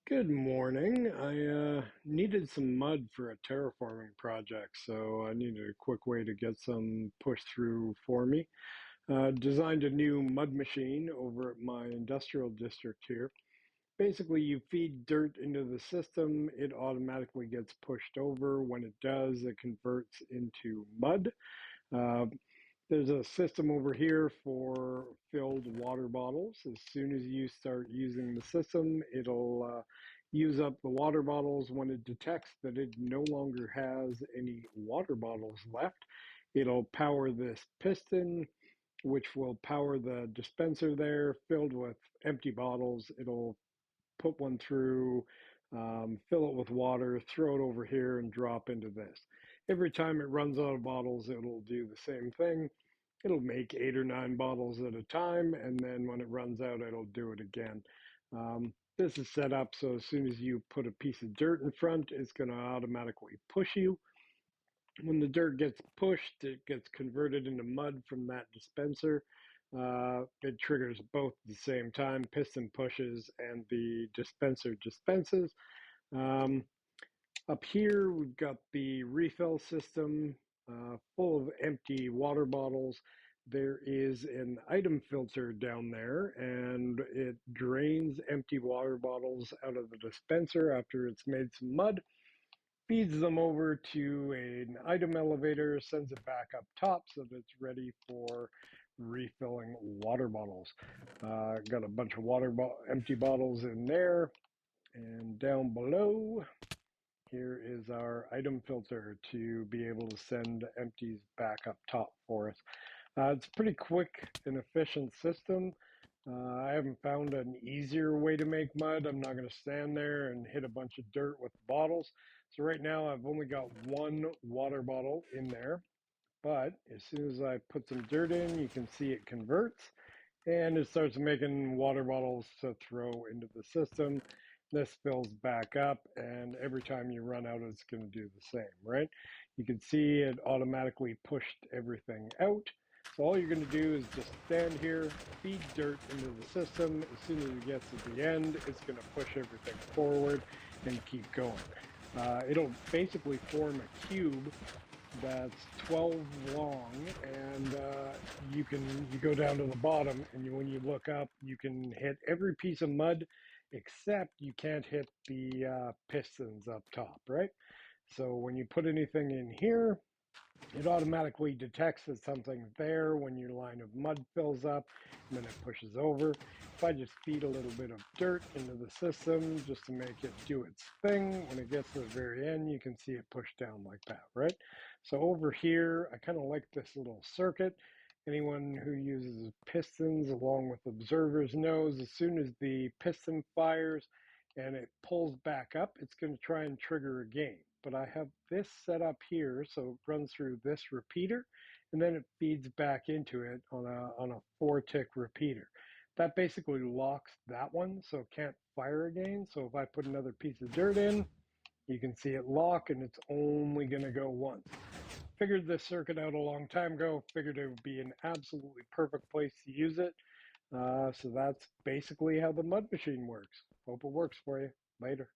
Good morning. I needed some mud for a terraforming project, so I needed a quick way to get some pushed through for me. Designed a new mud machine over at my industrial district here. Basically, you feed dirt into the system, it automatically gets pushed over. When it does, it converts into mud. Uh, there's a system over here for filled water bottles. As soon as you start using the system, it'll use up the water bottles. When it detects that it no longer has any water bottles left, it'll power this piston, which will power the dispenser there filled with empty bottles. It'll put one through, fill it with water, throw it over here, and drop into this. Every time it runs out of bottles, it'll do the same thing. It'll make 8 or 9 bottles at a time, and then when it runs out, it'll do it again. This is set up so as soon as you put a piece of dirt in front, it's going to automatically push you. When the dirt gets pushed, it gets converted into mud from that dispenser. It triggers both at the same time. Piston pushes and the dispenser dispenses. Um, Up here, we've got the refill system full of empty water bottles. There is an item filter down there, and it drains empty water bottles out of the dispenser after it's made some mud, feeds them over to an item elevator, sends it back up top so that it's ready for refilling water bottles. Got a bunch of empty bottles in there, and down below here is our item filter to be able to send empties back up top for us. It's a pretty quick and efficient system. I haven't found an easier way to make mud. I'm not going to stand there and hit a bunch of dirt with bottles. So right now I've only got one water bottle in there, but as soon as I put some dirt in, you can see it converts and it starts making water bottles to throw into the system. This fills back up, and every time you run out, it's going to do the same, right? You can see it automatically pushed everything out. So all you're going to do is just stand here, feed dirt into the system. As soon as it gets to the end, it's going to push everything forward and keep going. It'll basically form a cube that's 12 long, and you go down to the bottom, and when you look up, you can hit every piece of mud, except you can't hit the pistons up top, right? So when you put anything in here, it automatically detects that something's there when your line of mud fills up, and then it pushes over. If I just feed a little bit of dirt into the system just to make it do its thing, when it gets to the very end, you can see it push down like that, right? So over here, I kind of like this little circuit. Anyone who uses pistons along with observers knows as soon as the piston fires and it pulls back up, it's going to try and trigger a game. But I have this set up here, so it runs through this repeater, and then it feeds back into it on a 4-tick repeater. That basically locks that one, so it can't fire again. So if I put another piece of dirt in, you can see it lock, and it's only going to go once. Figured this circuit out a long time ago. Figured it would be an absolutely perfect place to use it. So that's basically how the mud machine works. Hope it works for you. Later.